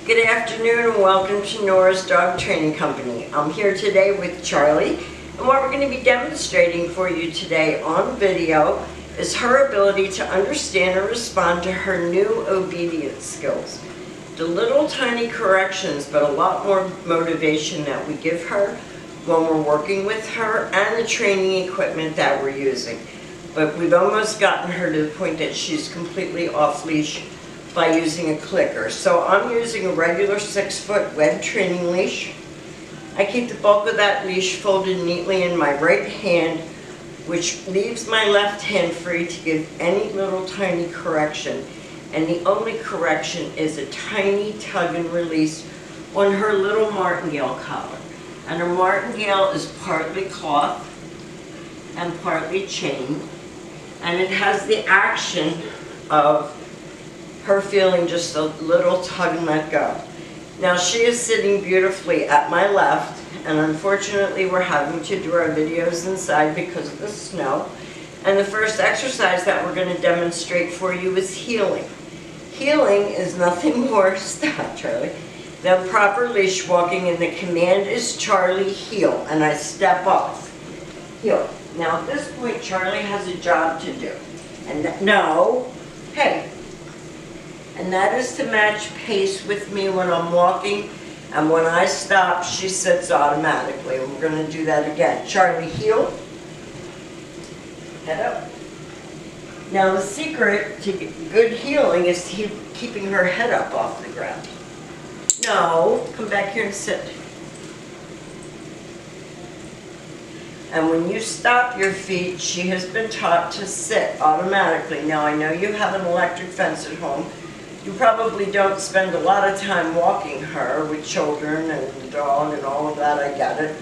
Good afternoon and welcome to Nora's Dog Training Company. I'm here today with Charlie, and what we're going to be demonstrating for you today on video is her ability to understand and respond to her new obedience skills. The little tiny corrections, but a lot more motivation that we give her when we're working with her, and the training equipment that we're using. But we've almost gotten her to the point that she's completely off leash by using a clicker. So I'm using a regular 6-foot web training leash. I keep the bulk of that leash folded neatly in my right hand, which leaves my left hand free to give any little tiny correction. And the only correction is a tiny tug and release on her little martingale collar. And her martingale is partly cloth and partly chain, and it has the action of her feeling just a little tug and let go. Now she is sitting beautifully at my left, and unfortunately we're having to do our videos inside because of the snow. And the first exercise that we're going to demonstrate for you is heeling. Heeling is nothing more, stop Charlie, than proper leash walking, and the command is Charlie heel, and I step off. Heel. Now at this point Charlie has a job to do. And no, hey. And that is to match pace with me when I'm walking, and when I stop, she sits automatically. And we're going to do that again. Charlie heel, head up. Now the secret to good heeling is keeping her head up off the ground. No, come back here and sit. And when you stop your feet, she has been taught to sit automatically. Now I know you have an electric fence at home. You probably don't spend a lot of time walking her with children and the dog and all of that, I get it.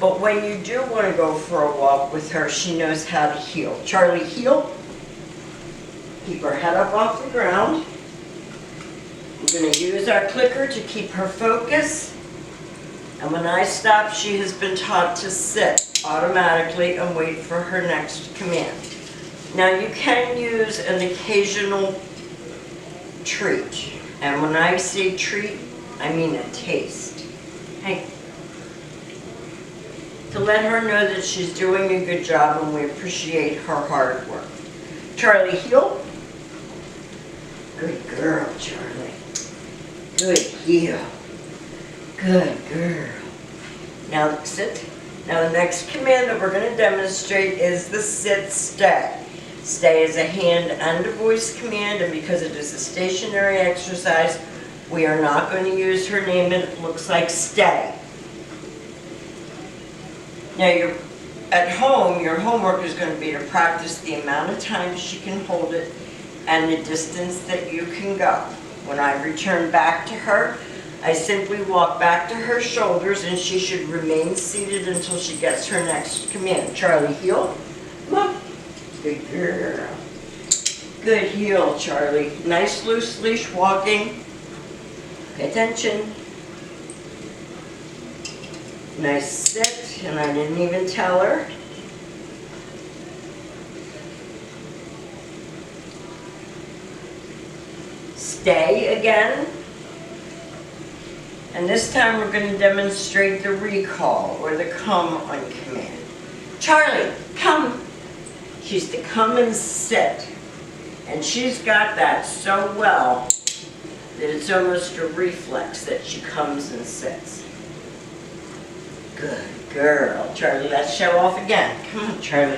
But when you do want to go for a walk with her, she knows how to heel. Charlie, heel. Keep her head up off the ground. We're going to use our clicker to keep her focus. And when I stop, she has been taught to sit automatically and wait for her next command. Now you can use an occasional treat, and when I say treat, I mean a taste. Hey, to let her know that she's doing a good job and we appreciate her hard work. Charlie, heel. Good girl, Charlie. Good heel. Good girl. Now sit. Now the next command that we're going to demonstrate is the sit stay. Stay is a hand and a voice command, and because it is a stationary exercise, we are not going to use her name, and it looks like stay. Now you're at home, your homework is going to be to practice the amount of time she can hold it and the distance that you can go. When I return back to her, I simply walk back to her shoulders, and she should remain seated until she gets her next command. Charlie, heel. Come on. Good girl. Good heel, Charlie. Nice loose leash walking. Pay attention. Nice sit, and I didn't even tell her. Stay again. And this time we're going to demonstrate the recall, or the come on command. Charlie, come. She's to come and sit. And she's got that so well that it's almost a reflex that she comes and sits. Good girl. Charlie, let's show off again. Come on, Charlie.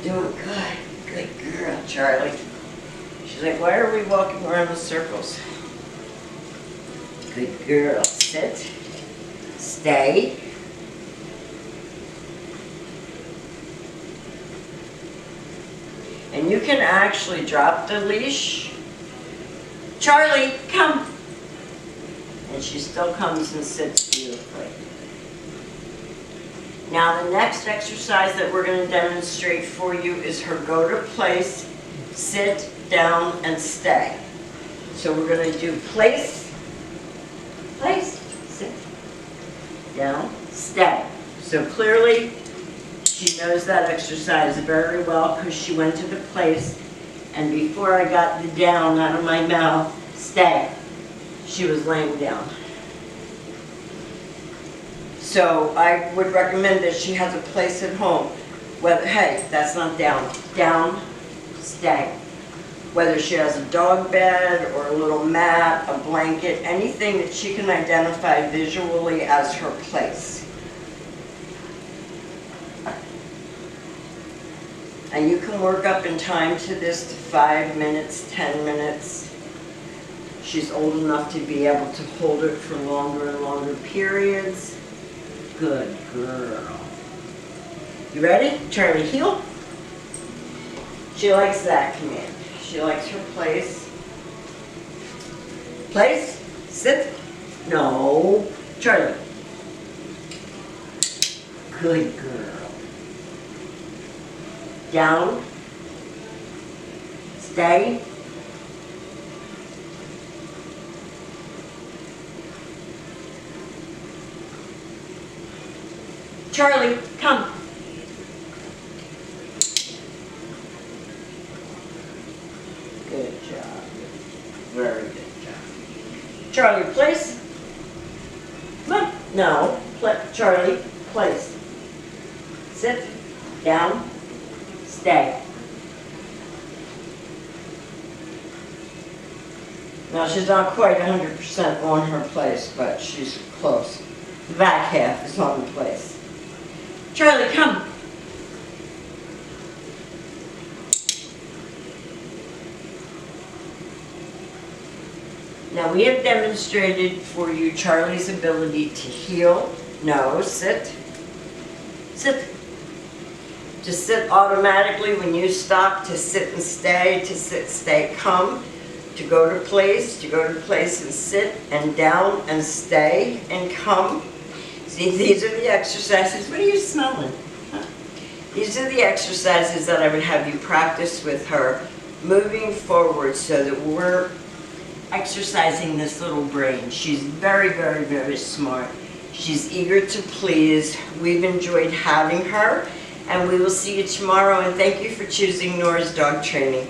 You're doing good. Good girl, Charlie. She's like, why are we walking around in circles? Good girl. Sit. Stay. And you can actually drop the leash. Charlie, come. And she still comes and sits beautifully. Now the next exercise that we're going to demonstrate for you is her go to place, sit, down, and stay. So we're going to do place, sit, down, stay. So clearly she knows that exercise very well because she went to the place, and before I got the down out of my mouth, stay. she was laying down. So I would recommend that she has a place at home. Whether, hey, that's not down. Down, stay. Whether she has a dog bed or a little mat, a blanket, anything that she can identify visually as her place. And you can work up in time to this to 5 minutes, 10 minutes. She's old enough to be able to hold it for longer and longer periods. Good girl. You ready? Turn to heel. She likes that command. She likes her place. Place. Sit. No. Charlie. Good girl. Down. Stay. Charlie, come. Good job. Very good job. Charlie, place. Look. No. Charlie, place. Sit. Down. Stay. Now she's not quite 100% on her place, but she's close. The back half is on the place. Charlie, come. Now we have demonstrated for you Charlie's ability to heel. No, sit. Sit. To sit automatically when you stop, to sit and stay, to sit, stay, come, to go to place and sit, and down and stay and come. See, these are the exercises. What are you smelling? Huh? These are the exercises that I would have you practice with her moving forward so that we're exercising this little brain. She's very, very, very smart. She's eager to please. We've enjoyed having her. And we will see you tomorrow, and thank you for choosing Nora's Dog Training.